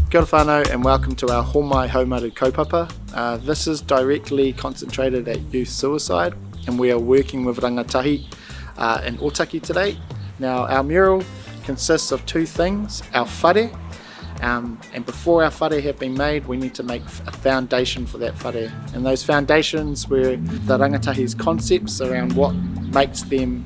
Kia ora whanau and welcome to our Homai Haumaru kaupapa. This is directly concentrated at youth suicide, and we are working with Rangatahi in Otaki today. Now our mural consists of two things, our whare, and before our whare have been made we need to make a foundation for that whare, and those foundations were the Rangatahi's concepts around what makes them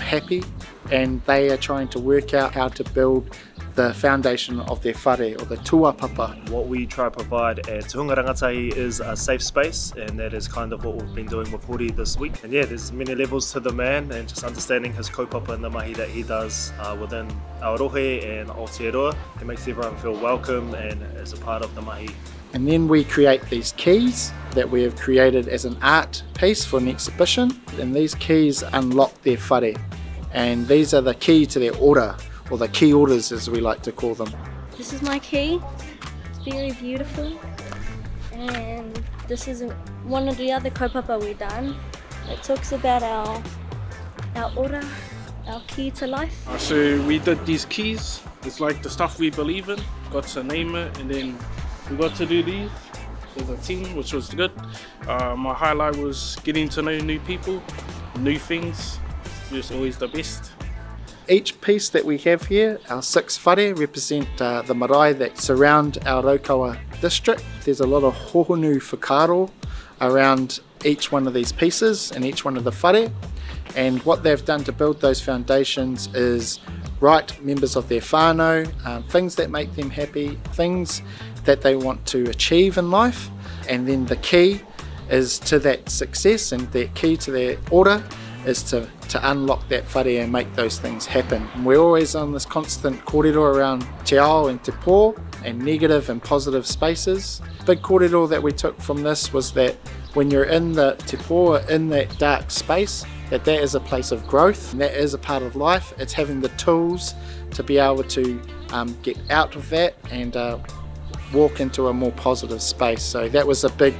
happy, and they are trying to work out how to build the foundation of their whare, or the tuapapa. What we try to provide at Te Rangatahi is a safe space, and that is kind of what we've been doing with Hori this week. And yeah, there's many levels to the man, and just understanding his kaupapa and the mahi that he does within Aotearoa and Aotearoa. It makes everyone feel welcome and as a part of the mahi. And then we create these keys that we have created as an art piece for an exhibition, and these keys unlock their whare, and these are the key to their ora, or the key orders as we like to call them. This is my key. It's very beautiful, and this is one of the other kaupapa we've done. It talks about our ora, our key to life. So we did these keys. It's like the stuff we believe in. Got to name it, and then we got to do these as a team, which was good. My highlight was getting to know new people, new things. Just always the best. Each piece that we have here, our 6 whare, represent the marae that surround our Raukawa district. There's a lot of hohonu whakaaro around each one of these pieces and each one of the whare, and what they've done to build those foundations is write members of their whānau, things that make them happy, things that they want to achieve in life, and then the key is to that success, and the key to their ora is to unlock that whare and make those things happen. And we're always on this constant kōrero around te ao and te pō, and negative and positive spaces. Big kōrero that we took from this was that when you're in the te pō, in that dark space, that is a place of growth, and that is a part of life. It's having the tools to be able to get out of that and walk into a more positive space. So that was a big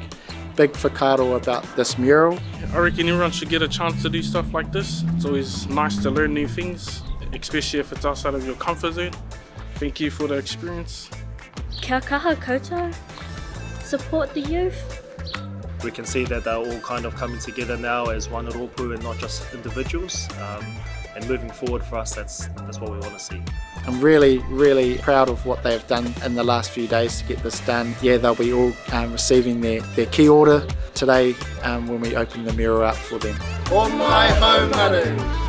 whakaaro about this mural. I reckon everyone should get a chance to do stuff like this. It's always nice to learn new things, especially if it's outside of your comfort zone. Thank you for the experience. Kia kaha koutou. Support the youth. We can see that they're all kind of coming together now as one rōpū and not just individuals. And moving forward for us, that's what we want to see. I'm really proud of what they've done in the last few days to get this done. Yeah, they'll be all receiving their key order today when we open the mural up for them. Homai Haumaru!